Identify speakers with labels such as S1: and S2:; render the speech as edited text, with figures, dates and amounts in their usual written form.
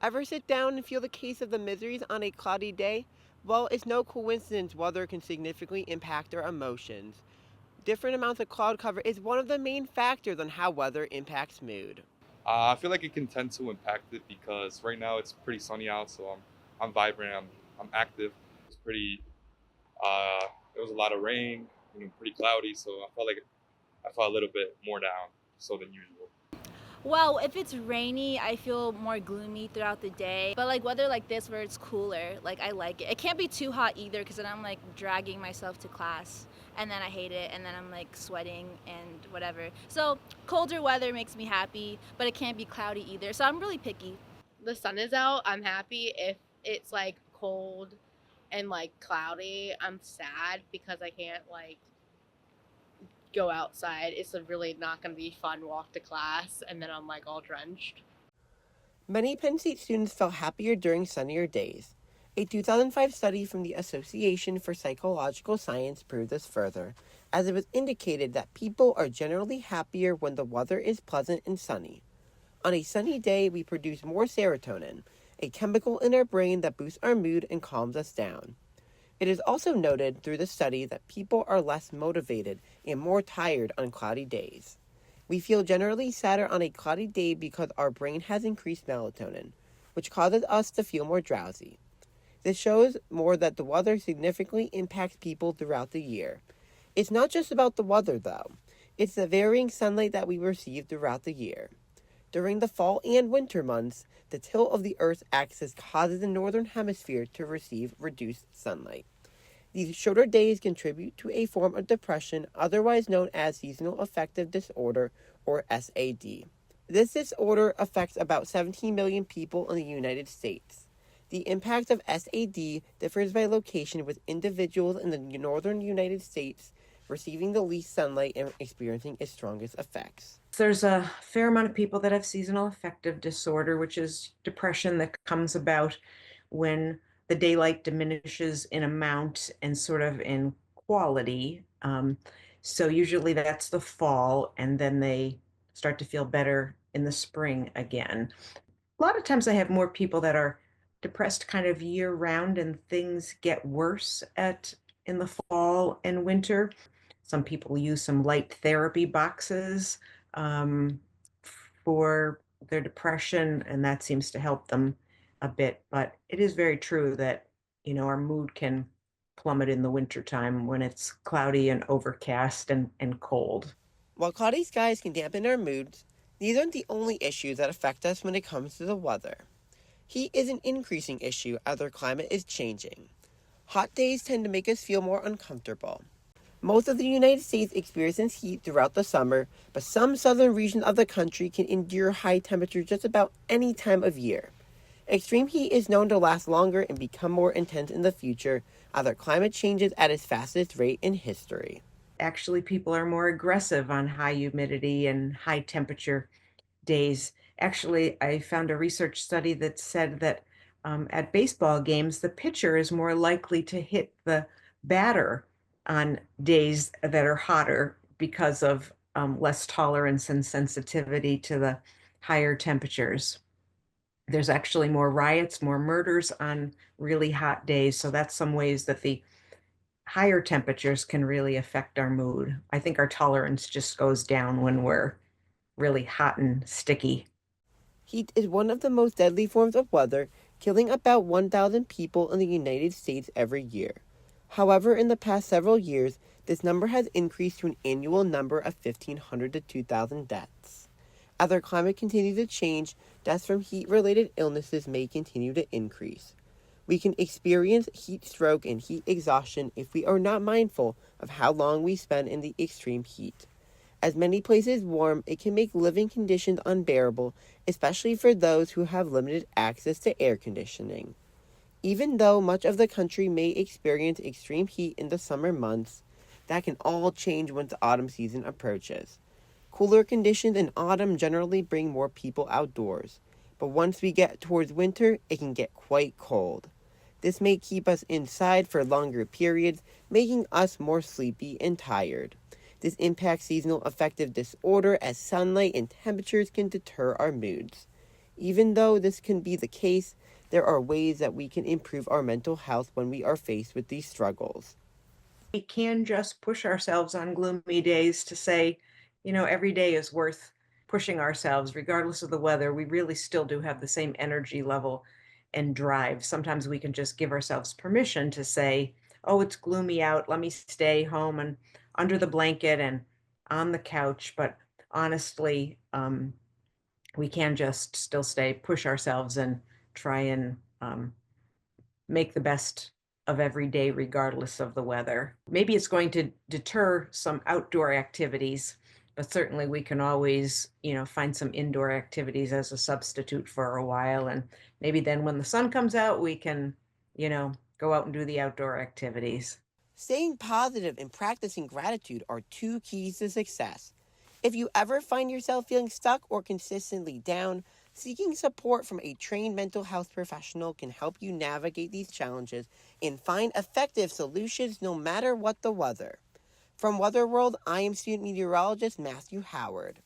S1: Ever sit down and feel the case of the miseries on a cloudy day? Well, it's no coincidence weather can significantly impact our emotions. Different amounts of cloud cover is one of the main factors on how weather impacts mood.
S2: I feel like it can tend to impact it because right now it's pretty sunny out, so I'm vibrant, I'm active. It's pretty. Uh, there was a lot of rain, pretty cloudy, so I felt a little bit more down so than usual.
S3: Well, if it's rainy, I feel more gloomy throughout the day. But like weather like this where it's cooler, like I like it. It can't be too hot either because then I'm like dragging myself to class and then I hate it and then I'm like sweating and whatever. So colder weather makes me happy, but it can't be cloudy either. So I'm really picky.
S4: The sun is out, I'm happy. If it's like cold and like cloudy, I'm sad because I can't like go outside. It's a really not going to be fun walk to class, and then I'm like all drenched.
S1: Many Penn State students felt happier during sunnier days. A 2005 study from the Association for Psychological Science proved this further, as it was indicated that people are generally happier when the weather is pleasant and sunny. On a sunny day, we produce more serotonin, a chemical in our brain that boosts our mood and calms us down. It is also noted through the study that people are less motivated and more tired on cloudy days. We feel generally sadder on a cloudy day because our brain has increased melatonin, which causes us to feel more drowsy. This shows more that the weather significantly impacts people throughout the year. It's not just about the weather, though. It's the varying sunlight that we receive throughout the year. During the fall and winter months, the tilt of the Earth's axis causes the northern hemisphere to receive reduced sunlight. These shorter days contribute to a form of depression otherwise known as seasonal affective disorder or SAD. This disorder affects about 17 million people in the United States. The impact of SAD differs by location, with individuals in the northern United States receiving the least sunlight and experiencing its strongest effects.
S5: There's a fair amount of people that have seasonal affective disorder, which is depression that comes about when the daylight diminishes in amount and sort of in quality. So usually that's the fall, and then they start to feel better in the spring again. A lot of times I have more people that are depressed kind of year round, and things get worse at in the fall and winter. Some people use some light therapy boxes um, for their depression, and that seems to help them a bit. But it is very true that, our mood can plummet in the wintertime when it's cloudy and overcast and cold.
S1: While cloudy skies can dampen our moods, these aren't the only issues that affect us when it comes to the weather. Heat is an increasing issue as our climate is changing. Hot days tend to make us feel more uncomfortable. Most of the United States experiences heat throughout the summer, but some southern regions of the country can endure high temperatures just about any time of year. Extreme heat is known to last longer and become more intense in the future as our climate changes at its fastest rate in history.
S5: Actually, people are more aggressive on high humidity and high temperature days. Actually, I found a research study that said that at baseball games, the pitcher is more likely to hit the batter on days that are hotter because of less tolerance and sensitivity to the higher temperatures. There's actually more riots, more murders on really hot days. So that's some ways that the higher temperatures can really affect our mood. I think our tolerance just goes down when we're really hot and sticky.
S1: Heat is one of the most deadly forms of weather, killing about 1,000 people in the United States every year. However, in the past several years, this number has increased to an annual number of 1,500 to 2,000 deaths. As our climate continues to change, deaths from heat-related illnesses may continue to increase. We can experience heat stroke and heat exhaustion if we are not mindful of how long we spend in the extreme heat. As many places warm, it can make living conditions unbearable, especially for those who have limited access to air conditioning. Even though much of the country may experience extreme heat in the summer months, that can all change once the autumn season approaches. Cooler conditions in autumn generally bring more people outdoors, but once we get towards winter, it can get quite cold. This may keep us inside for longer periods, making us more sleepy and tired. This impacts seasonal affective disorder as sunlight and temperatures can deter our moods. Even though this can be the case, there are ways that we can improve our mental health when we are faced with these struggles.
S5: We can just push ourselves on gloomy days to say, every day is worth pushing ourselves, regardless of the weather. We really still do have the same energy level and drive. Sometimes we can just give ourselves permission to say, oh, it's gloomy out. Let me stay home and under the blanket and on the couch. But honestly, we can just still push ourselves and try and make the best of every day, regardless of the weather. Maybe it's going to deter some outdoor activities, but certainly we can always, find some indoor activities as a substitute for a while. And maybe then when the sun comes out, we can, go out and do the outdoor activities.
S1: Staying positive and practicing gratitude are two keys to success. If you ever find yourself feeling stuck or consistently down, seeking support from a trained mental health professional can help you navigate these challenges and find effective solutions no matter what the weather. From Weather World, I am student meteorologist Matthew Howard.